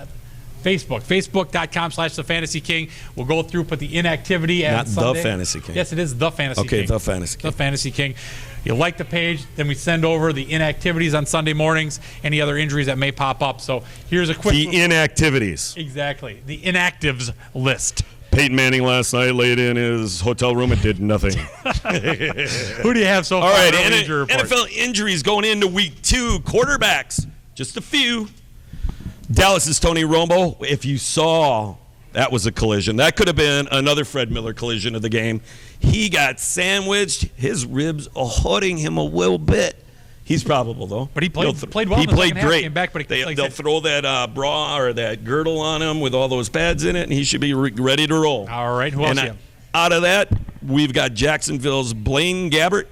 Facebook, facebook.com/thefantasyking. We'll go through, put the inactivity at Not Sunday. the Fantasy King. Yes, it is the Fantasy King. Okay, the Fantasy King. The Fantasy King. You like the page, then we send over the inactivities on Sunday mornings, any other injuries that may pop up. So here's a quick... The inactivities. Exactly. The inactives list. Peyton Manning last night laid in his hotel room and did nothing. Who do you have so far? All right, injury report? NFL injuries going into week 2. Quarterbacks, just a few. Dallas's Tony Romo, if you saw, that was a collision. That could have been another Fred Miller collision of the game. He got sandwiched. His ribs are hurting him a little bit. He's probable, though. But he played well. He in the played second half, great. came back, but They'll throw that bra or that girdle on him with all those pads in it, and he should be ready to roll. All right, who else do you have? Out of that, we've got Jacksonville's Blaine Gabbert.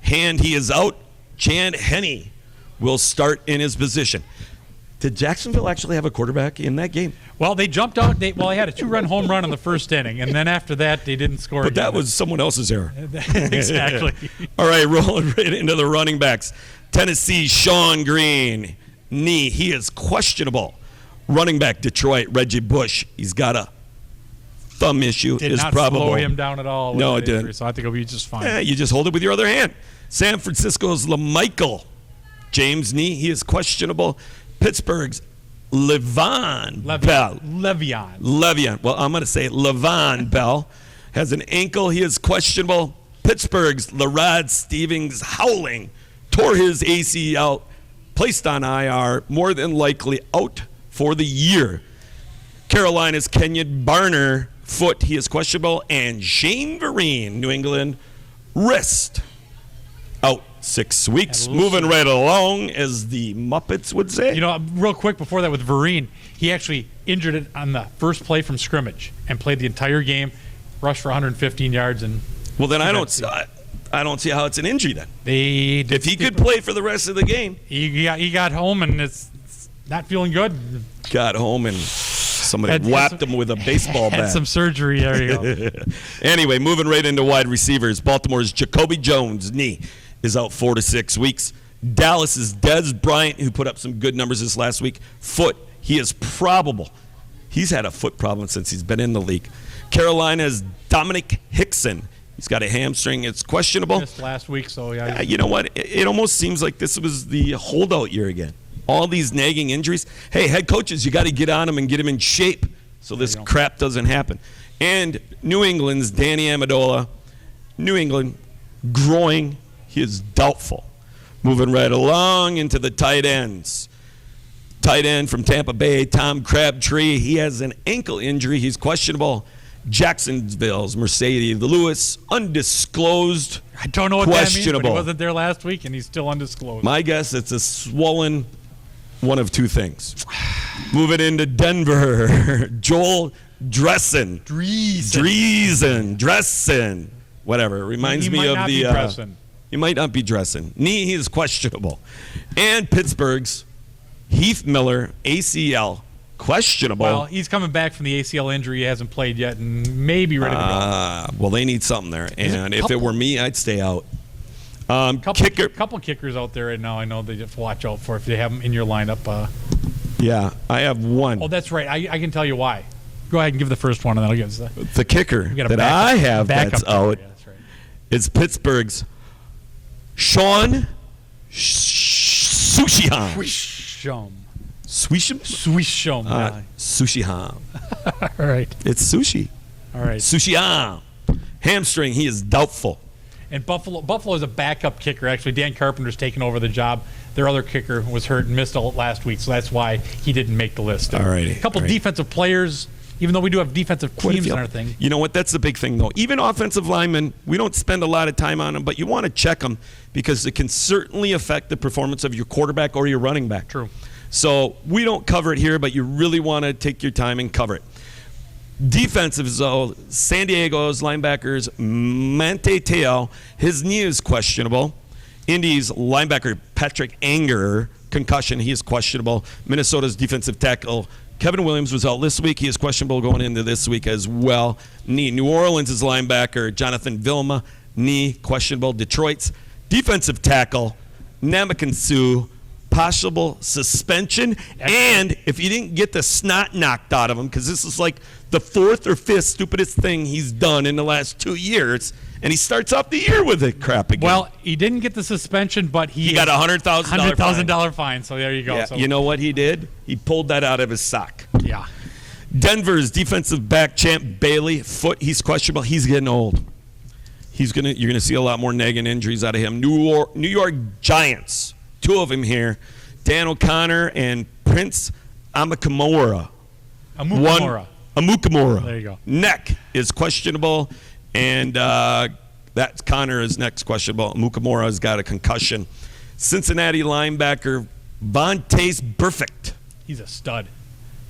He is out. Chad Henne will start in his position. Did Jacksonville actually have a quarterback in that game? Well, they jumped out. They had a 2-run home run in the first inning, and then after that, they didn't score. But that was someone else's error. Exactly. All right, rolling right into the running backs. Tennessee, Sean Green, knee. He is questionable. Running back, Detroit, Reggie Bush. He's got a thumb issue. Did is not probable. slow him down at all. No, it didn't. So I think he'll be just fine. Yeah, you just hold it with your other hand. San Francisco's LaMichael James knee. He is questionable. Pittsburgh's Le'Veon Bell. Le'Veon. Well, I'm going to say Le'Veon Bell has an ankle. He is questionable. Pittsburgh's Larod Stevens Howling tore his ACL, placed on IR, more than likely out for the year. Carolina's Kenyon Barner foot. He is questionable. And Shane Vereen, New England, wrist out 6 weeks. Moving right along, as the Muppets would say. You know, real quick before that with Vereen, he actually injured it on the first play from scrimmage and played the entire game, rushed for 115 yards. And well, then I don't see how it's an injury then. If he could play for the rest of the game. He got home and it's not feeling good. Got home and somebody whapped him with a baseball bat. Had some surgery. There you go. Anyway, moving right into wide receivers. Baltimore's Jacoby Jones, knee, is out 4 to 6 weeks. Dallas's Dez Bryant, who put up some good numbers this last week, foot. He is probable. He's had a foot problem since he's been in the league. Carolina's Dominic Hickson. He's got a hamstring. It's questionable. Missed last week, so yeah. You know what? It almost seems like this was the holdout year again. All these nagging injuries. Hey, head coaches, you got to get on them and get them in shape so this crap doesn't happen. And New England's Danny Amendola. New England, groin. He is doubtful. Moving right along into the tight ends. Tight end from Tampa Bay, Tom Crabtree. He has an ankle injury. He's questionable. Jacksonville's Mercedes Lewis, undisclosed. I don't know what that means, but questionable. he wasn't there last week, and he's still undisclosed. My guess, it's a swollen one of two things. Moving into Denver, Joel Dressen. Dressen. Whatever. It reminds me of the. He might not be Dressen. Knee, he is questionable. And Pittsburgh's Heath Miller, ACL, questionable. Well, he's coming back from the ACL injury. He hasn't played yet and maybe ready to go. Well, they need something there. And if it were me, I'd stay out. Couple kickers out there right now. I know they have to watch out for if they have them in your lineup. Yeah, I have one. Oh, that's right. I can tell you why. Go ahead and give the first one, and then I'll give the kicker that I have that's out. Yeah, that's right. It's Pittsburgh's Sean Sushiham. Swisham? Sushiham. All right. It's sushi. All right. Sushiham. Hamstring, he is doubtful. And Buffalo is a backup kicker. Actually, Dan Carpenter's taken over the job. Their other kicker was hurt and missed all last week, so that's why he didn't make the list. All righty. A couple defensive players, even though we do have defensive teams and everything. You know what? That's the big thing, though. Even offensive linemen, we don't spend a lot of time on them, but you want to check them because it can certainly affect the performance of your quarterback or your running back. True. So we don't cover it here, but you really want to take your time and cover it. Defensive, though, San Diego's linebackers, Manti Te'o, his knee is questionable. Indy's linebacker, Patrick Anger, concussion, he is questionable. Minnesota's defensive tackle, Kevin Williams, was out this week. He is questionable going into this week as well. Knee. New Orleans' linebacker, Jonathan Vilma, knee, questionable. Detroit's defensive tackle, Ndamukong Suh, possible suspension. And if you didn't get the snot knocked out of him, because this is like the fourth or fifth stupidest thing he's done in the last 2 years, and he starts off the year with it crap again. Well, he didn't get the suspension, but he got a $100,000 fine. So there you go. Yeah, so. You know what he did? He pulled that out of his sock. Yeah. Denver's defensive back, Champ Bailey, foot, he's questionable. He's getting old. You're gonna see a lot more nagging injuries out of him. New York Giants, two of them here, Dan O'Connor and Prince Amukamara. Amukamara. There you go. Neck is questionable, and that Connor's neck's questionable. Amukamara's got a concussion. Cincinnati linebacker Vontaze Burfict. He's a stud.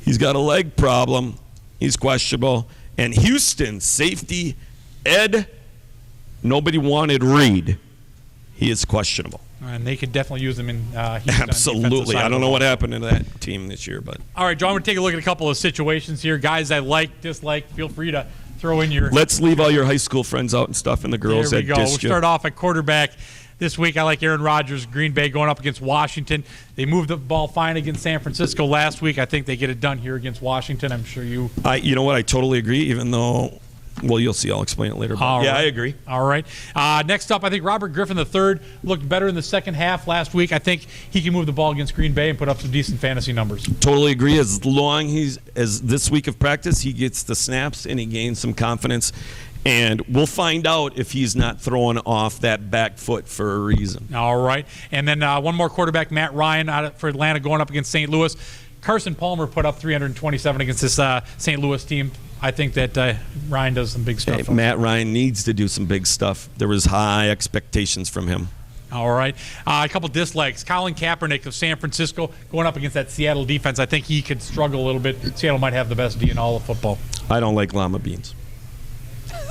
He's got a leg problem. He's questionable. And Houston safety Ed Nobody Wanted Reed. He is questionable. And they could definitely use him in Houston. Absolutely. I don't know what happened to that team this year, but all right, John, we're going to take a look at a couple of situations here. Guys I like, dislike, feel free to throw in your... Let's leave all your high school friends out and stuff and the girls that There we go. dissed you. We'll start off at quarterback. This week, I like Aaron Rodgers, Green Bay, going up against Washington. They moved the ball fine against San Francisco last week. I think they get it done here against Washington. I'm sure you... You know what? I totally agree, even though... Well, you'll see. I'll explain it later. Right. I agree. All right. Next up, I think Robert Griffin III looked better in the second half last week. I think he can move the ball against Green Bay and put up some decent fantasy numbers. Totally agree. As long as this week of practice, he gets the snaps and he gains some confidence. And we'll find out if he's not throwing off that back foot for a reason. All right. And then one more quarterback, Matt Ryan for Atlanta, going up against St. Louis. Carson Palmer put up 327 against this St. Louis team. I think that Ryan does some big stuff. Hey, Matt Ryan needs to do some big stuff. There was high expectations from him. All right. A couple dislikes. Colin Kaepernick of San Francisco going up against that Seattle defense. I think he could struggle a little bit. Seattle might have the best D in all of football. I don't like llama beans.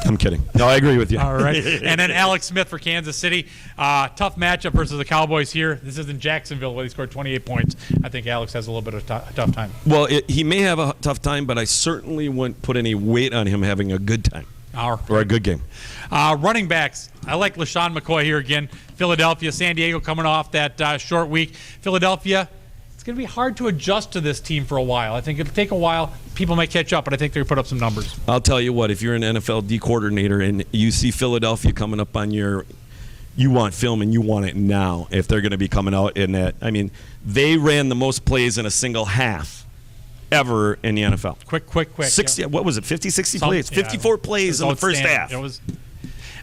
I'm kidding. No, I agree with you. All right. And then Alex Smith for Kansas City. Tough matchup versus the Cowboys here. This is in Jacksonville where he scored 28 points. I think Alex has a little bit of a tough time. Well, he may have a tough time, but I certainly wouldn't put any weight on him having a good time or a good game. Running backs. I like LaShawn McCoy here again. Philadelphia, San Diego coming off that short week. Philadelphia, it's going to be hard to adjust to this team for a while. I think it'll take a while. People might catch up, but I think they'll put up some numbers. I'll tell you what, if you're an NFL D coordinator and you see Philadelphia coming up on you want film and you want it now if they're going to be coming out in that. I mean, they ran the most plays in a single half ever in the NFL. Quick. 60, yeah. What was it, 50, 60 plays? 54 plays in the first half. It was.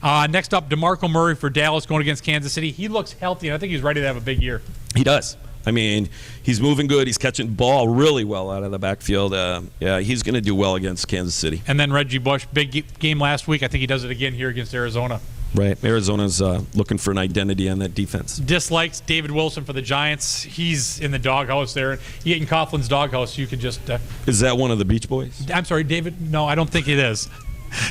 Next up, DeMarco Murray for Dallas going against Kansas City. He looks healthy, and I think he's ready to have a big year. He does. I mean, he's moving good. He's catching ball really well out of the backfield. He's going to do well against Kansas City. And then Reggie Bush, big game last week. I think he does it again here against Arizona. Right. Arizona's looking for an identity on that defense. Dislikes David Wilson for the Giants. He's in the doghouse there. He ate in Coughlin's doghouse. You could just. Is that one of the Beach Boys? I'm sorry, David. No, I don't think it is.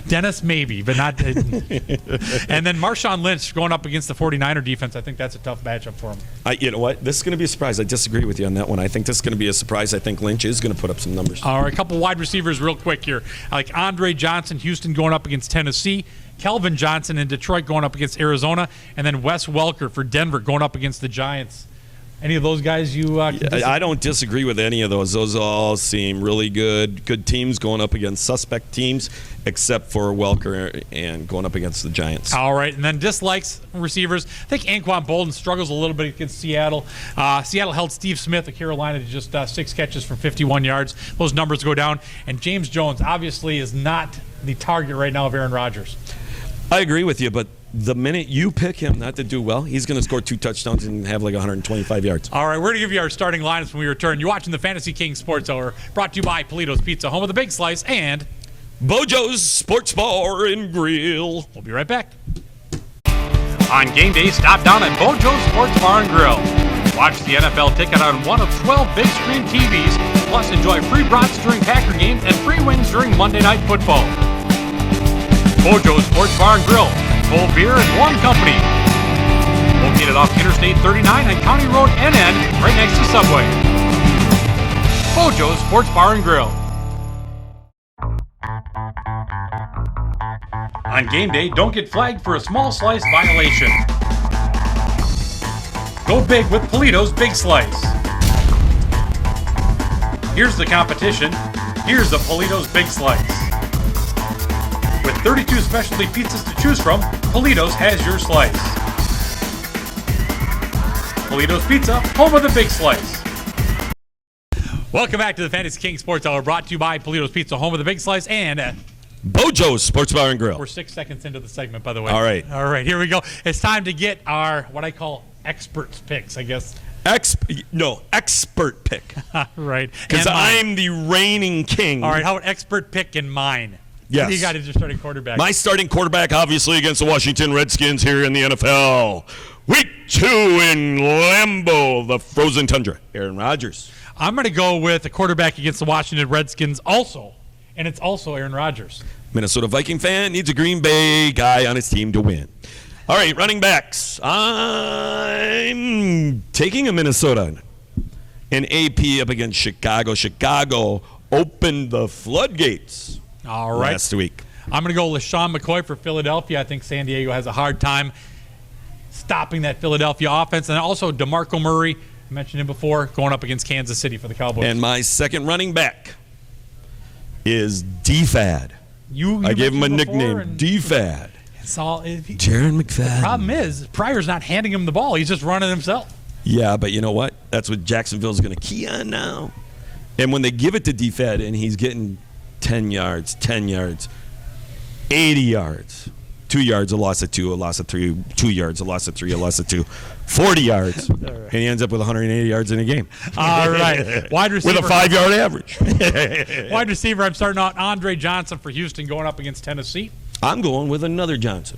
Dennis, maybe, but not. And then Marshawn Lynch going up against the 49er defense. I think that's a tough matchup for him. You know what? This is going to be a surprise. I disagree with you on that one. I think this is going to be a surprise. I think Lynch is going to put up some numbers. All right, a couple wide receivers real quick here. Like Andre Johnson, Houston going up against Tennessee. Kelvin Johnson in Detroit going up against Arizona. And then Wes Welker for Denver going up against the Giants. Any of those guys you I don't disagree with any of those. Those all seem really good teams going up against suspect teams, except for Welker and going up against the Giants. All right, and then dislikes receivers. I think Anquan Bolden struggles a little bit against Seattle. Seattle held Steve Smith of Carolina to just 6 catches for 51 yards. Those numbers go down. And James Jones obviously is not the target right now of Aaron Rodgers. I agree with you, but the minute you pick him not to do well, he's going to score 2 touchdowns and have like 125 yards. All right, we're going to give you our starting lineups when we return. You're watching the Fantasy King Sports Hour, brought to you by Polito's Pizza, home of the Big Slice, and Bojo's Sports Bar and Grill. We'll be right back. On game day, stop down at Bojo's Sports Bar and Grill. Watch the NFL ticket on one of 12 big screen TVs, plus enjoy free brats during Packer games and free wings during Monday Night Football. Bojo's Sports Bar and Grill, cold beer and warm company. Located off Interstate 39 and County Road NN, right next to Subway. Bojo's Sports Bar and Grill. On game day, don't get flagged for a small slice violation. Go big with Polito's Big Slice. Here's the competition. Here's the Polito's Big Slice. With 32 specialty pizzas to choose from, Polito's has your slice. Polito's Pizza, home of the Big Slice. Welcome back to the Fantasy King Sports Hour, brought to you by Polito's Pizza, home of the Big Slice, and Bojo's Sports Bar and Grill. We're 6 seconds into the segment, by the way. All right, here we go. It's time to get our, what I call, experts picks, I guess. Expert pick. Right. Because I'm the reigning king. All right, how about expert pick in mine? Yes. What do you got as your starting quarterback? My starting quarterback, obviously, against the Washington Redskins here in the NFL. Week 2 in Lambeau, the frozen tundra. Aaron Rodgers. I'm going to go with a quarterback against the Washington Redskins also, and it's also Aaron Rodgers. Minnesota Viking fan needs a Green Bay guy on his team to win. All right, running backs. I'm taking a Minnesota. An AP up against Chicago. Chicago opened the floodgates. All right. Last week. I'm going to go LeSean McCoy for Philadelphia. I think San Diego has a hard time stopping that Philadelphia offense. And also DeMarco Murray, I mentioned him before, going up against Kansas City for the Cowboys. And my second running back is D-Fad. I gave him a nickname, D-Fad. Jaron McFadden. The problem is, Pryor's not handing him the ball. He's just running himself. Yeah, but you know what? That's what Jacksonville's going to key on now. And when they give it to D-Fad and he's getting 10 yards, 10 yards, 80 yards, 2 yards, a loss of 2, a loss of 3, 2 yards, a loss of 3, a loss of 2, 40 yards, and he ends up with 180 yards in a game. All right. Wide receiver. With a 5-yard average. Wide receiver, I'm starting out Andre Johnson for Houston going up against Tennessee. I'm going with another Johnson.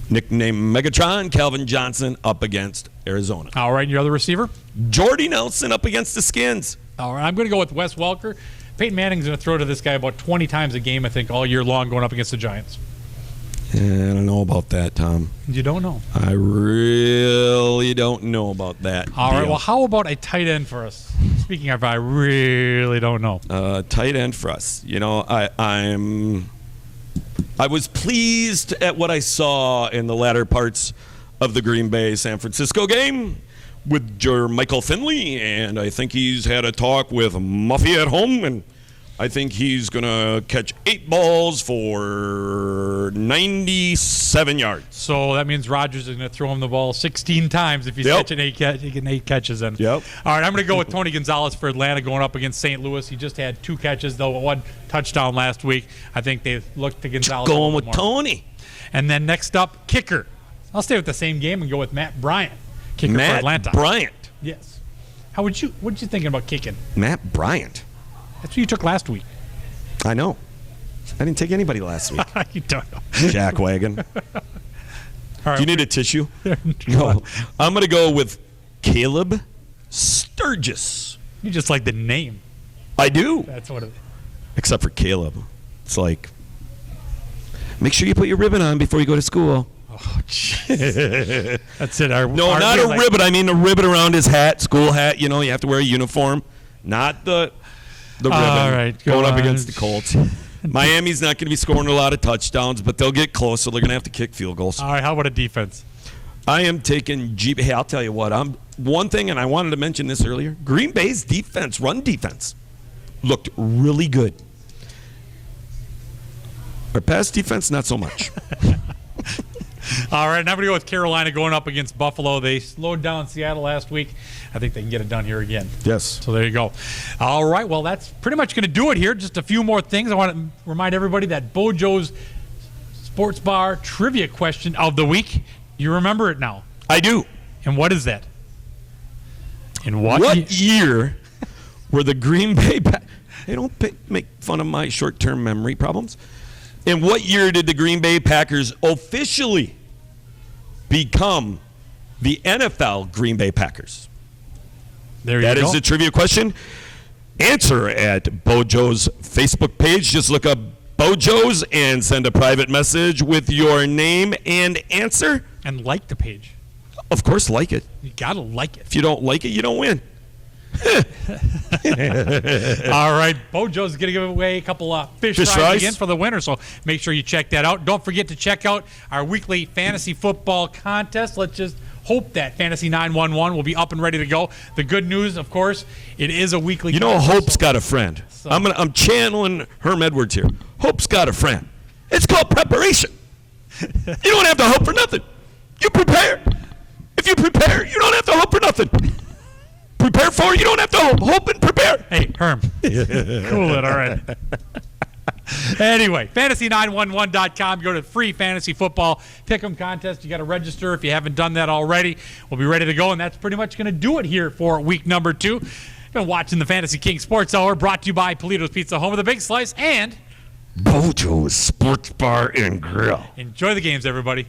Nicknamed Megatron, Calvin Johnson up against Arizona. All right, your other receiver? Jordy Nelson up against the Skins. All right, I'm going to go with Wes Welker. Peyton Manning's going to throw to this guy about 20 times a game, I think, all year long going up against the Giants. Yeah, I don't know about that, Tom. You don't know? I really don't know about that. All right, well, how about a tight end for us? Speaking of, I really don't know. Tight end for us. You know, I was pleased at what I saw in the latter parts of the Green Bay-San Francisco game with Jermichael Finley, and I think he's had a talk with Muffy at home, and I think he's going to catch 8 balls for 97 yards. So that means Rodgers is going to throw him the ball 16 times if he's catching 8 catches in. Yep. All right, I'm going to go with Tony Gonzalez for Atlanta going up against St. Louis. He just had 2 catches, though 1 touchdown last week. I think they looked to Gonzalez. Going with Tony. And then next up, kicker. I'll stay with the same game and go with Matt Bryant. Kicker for Atlanta. Matt Bryant. Yes. What did you thinking about kicking? Matt Bryant. That's who you took last week. I know. I didn't take anybody last week. You don't know. Jack Wagon. Do you need a tissue? No. I'm going to go with Caleb Sturgis. You just like the name. I do. That's what it is. Except for Caleb. It's like, make sure you put your ribbon on before you go to school. Oh, jeez. That's it. No, not a ribbon. I mean a ribbon around his hat, school hat. You know, you have to wear a uniform. Not the ribbon. All right. Going up against the Colts. Miami's not going to be scoring a lot of touchdowns, but they'll get close, so they're going to have to kick field goals. All right. How about a defense? I am taking Hey, I'll tell you what. One thing, and I wanted to mention this earlier. Green Bay's defense, run defense, looked really good. Our pass defense, not so much. All right, now I'm going to go with Carolina going up against Buffalo. They slowed down Seattle last week. I think they can get it done here again. Yes. So there you go. All right, well, that's pretty much going to do it here. Just a few more things. I want to remind everybody that Bojo's Sports Bar trivia question of the week. You remember it now. I do. And what is that? In what year were the Green Bay They don't make fun of my short-term memory problems. In what year did the Green Bay Packers officially become the NFL Green Bay Packers? There you go. That is the trivia question. Answer at Bojo's Facebook page. Just look up Bojo's and send a private message with your name and answer. And like the page. Of course, like it. You got to like it. If you don't like it, you don't win. All right, Bojo's going to give away a couple of fish fries again for the winner, so make sure you check that out. Don't forget to check out our weekly fantasy football contest. Let's just hope that Fantasy 911 will be up and ready to go. The good news, of course, it is a weekly contest. Hope's got a friend. So. I'm channeling Herm Edwards here. Hope's got a friend. It's called preparation. You don't have to hope for nothing. You prepare. If you prepare, you don't have to hope for nothing. Prepare for it, you don't have to hope and prepare. Hey, Herm. Cool it, all right. Anyway, fantasy911.com. Go to free fantasy football pick'em contest. You got to register if you haven't done that already. We'll be ready to go, and that's pretty much going to do it here for week number 2. You've been watching the Fantasy King Sports Hour, brought to you by Polito's Pizza, home of the Big Slice, and Bojo's Sports Bar and Grill. Enjoy the games, everybody.